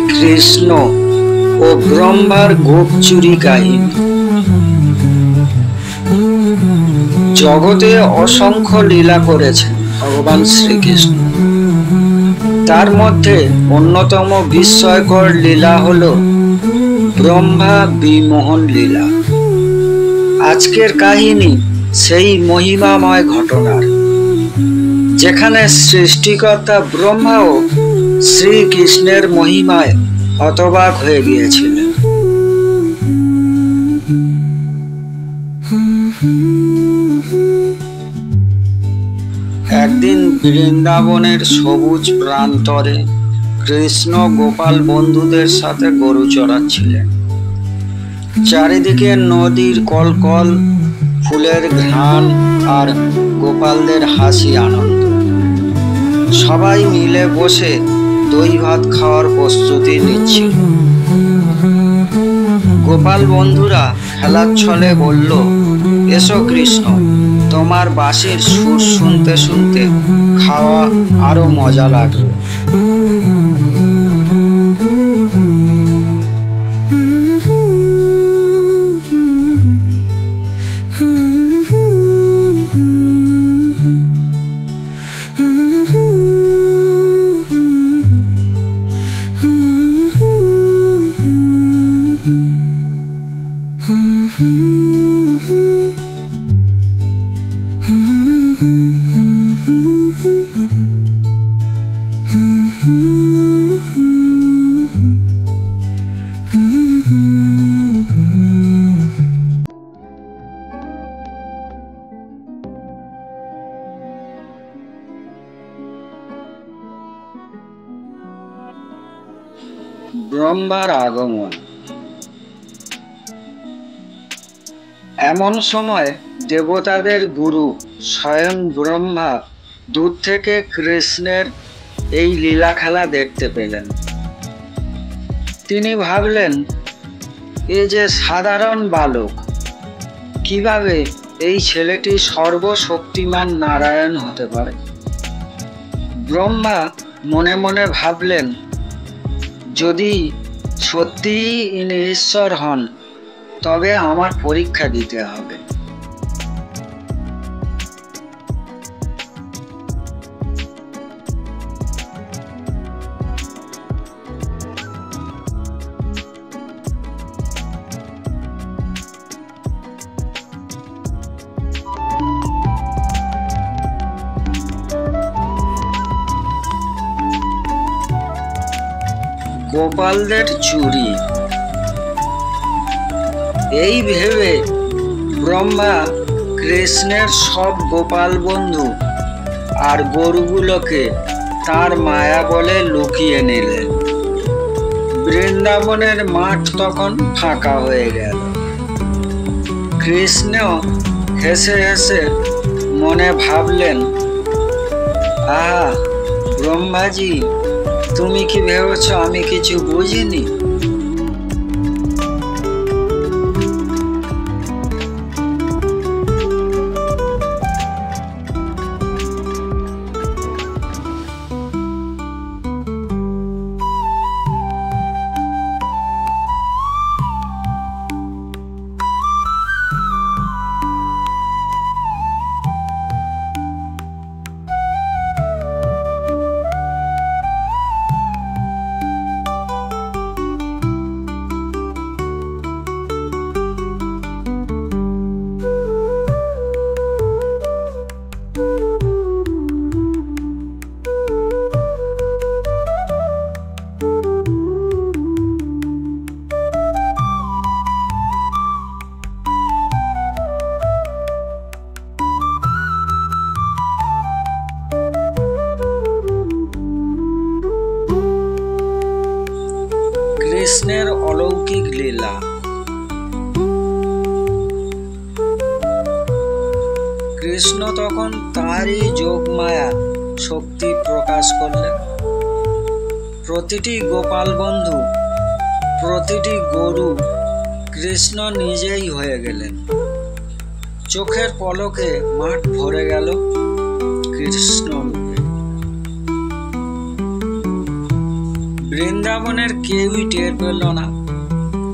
কৃষ্ণ ও ব্রহ্মার গোপ চুরি কাহিনী। জগতে অসংখ্য লীলা করেছেন ভগবান শ্রীকৃষ্ণ। তার মধ্যে অন্যতম বিস্ময়কর লীলা হল ব্রহ্মা বিমোহন লীলা। আজকের কাহিনী সেই মহিমাময় ঘটনার, যেখানে সৃষ্টিকর্তা ব্রহ্মাও শ্রীকৃষ্ণের মহিমায় হতবাক হয়ে গিয়েছিলেন। একদিন বৃন্দাবনের সবুজ প্রান্তরে কৃষ্ণ গোপাল বন্ধুদের সাথে গরু চড়াচ্ছিলেন। চারিদিকে নদীর কলকল, ফুলের ঘ্রাণ আর গোপালদের হাসি আনন্দ। সবাই মিলে বসে দই ভাত খাওয়ার প্রস্তুতি নিচ্ছিল। গোপাল বন্ধুরা খেলার ছলে বলল, এসো কৃষ্ণ, তোমার বাঁশির সুর শুনতে শুনতে খাওয়া আরো মজা লাগবে। ব্রহ্মার আগমন। এমন সময় দেবতাদের গুরু স্বয়ং ব্রহ্মা দূর থেকে কৃষ্ণের এই লীলা খেলা দেখতে পেলেন। তিনি ভাবলেন, এ যে সাধারণ বালক, কিভাবে এই ছেলেটি সর্বশক্তিমান নারায়ণ হতে পারে? ব্রহ্মা মনে মনে ভাবলেন, যদি সত্যিই ইনি ঈশ্বর হন, তবে আমার পরীক্ষা দিতে হবে। গোপালদের চুরি। এই ভেবে ব্রহ্মা কৃষ্ণের সব গোপাল বন্ধু আর গরুগুলোকে তার মায়া বলে লুকিয়ে নিলেন। বৃন্দাবনের মাঠ তখন ফাঁকা হয়ে গেল। কৃষ্ণ হেসে হেসে মনে ভাবলেন, আহা ব্রহ্মাজি, তুমি কি ভেবেছ আমি কিছু বুঝিনি? কৃষ্ণের অলৌকিক লীলা। কৃষ্ণ তখন তাঁরই যোগমায়া শক্তি প্রকাশ করলেন। প্রতিটি গোপাল বন্ধু, প্রতিটি গরু কৃষ্ণ নিজেই হয়ে গেলেন। চোখের পলকে মাঠ ভরে গেল কৃষ্ণ রূপে। বৃন্দাবনের কেউই টের পেল না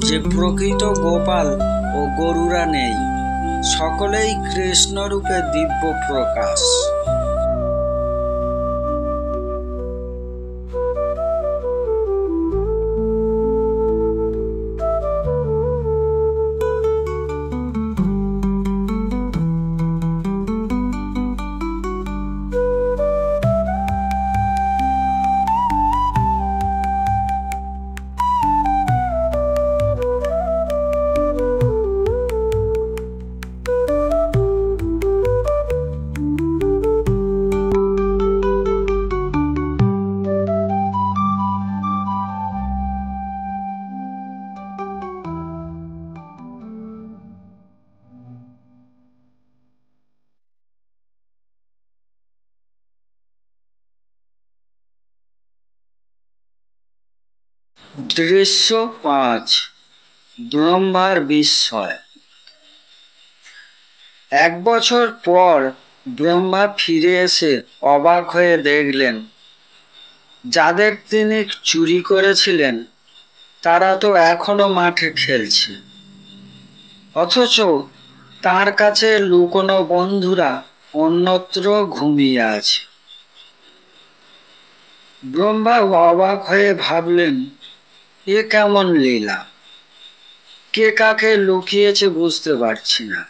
যে প্রকৃত গোপাল ও গরুরা নেই, সকলেই কৃষ্ণরূপে দিব্য প্রকাশ। দৃশ্য 5। ব্রহ্মার বিস্ময়। 1 বছর পর ব্রহ্মা ফিরে এসে অবাক হয়ে দেখলেন, যাদের তিনি চুরি করেছিলেন তারা তো এখনো মাঠে খেলছে, অথচ তার কাছে লুকোনো বন্ধুরা অন্যত্র ঘুমিয়ে আছে। ব্রহ্মা অবাক হয়ে ভাবলেন, এ কেমন লীলা, কে কাকে লুকিয়েছে বুঝতে পারছি না।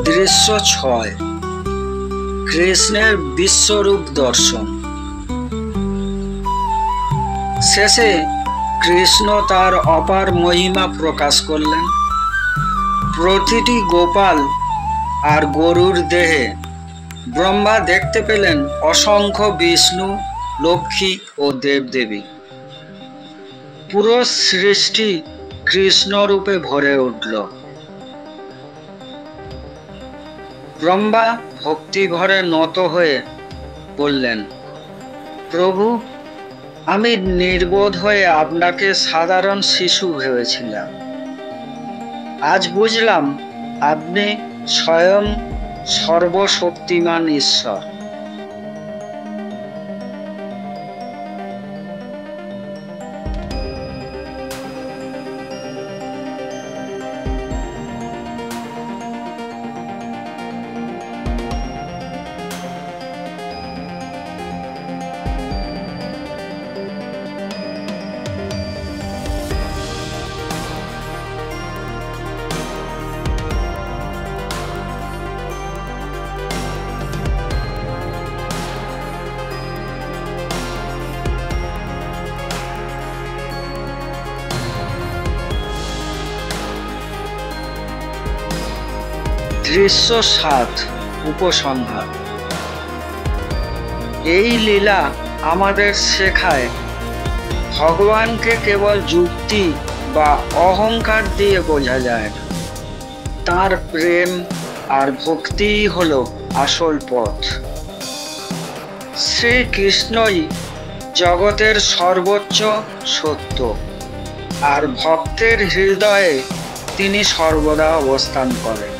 দৃশ্য 6। কৃষ্ণের বিশ্বরূপ দর্শন। শেষে কৃষ্ণ তার অপার মহিমা প্রকাশ করলেন। প্রতিটি গোপাল আর গরুর দেহে ব্রহ্মা দেখতে পেলেন অসংখ্য বিষ্ণু, লক্ষ্মী ও দেবদেবী। পুরো সৃষ্টি কৃষ্ণরূপে ভরে উঠল। ব্রহ্মা ভক্তি ভরে নত হয়ে বললেন, প্রভু, আমি নির্বোধ হয়ে আপনাকে সাধারণ শিশু ভেবেছিলাম। আজ বুঝলাম আপনি স্বয়ং সর্বশক্তিমান ঈশ্বর। দৃশ্য 7। উপসংহার। এই লীলা আমাদের শেখায়, ভগবানকে কেবল যুক্তি বা অহংকার দিয়ে বোঝা যায় না। তার প্রেম আর ভক্তিই হলো আসল পথ। শ্রীকৃষ্ণই জগতের সর্বোচ্চ সত্য, আর ভক্তের হৃদয়ে তিনি সর্বদা অবস্থান করেন।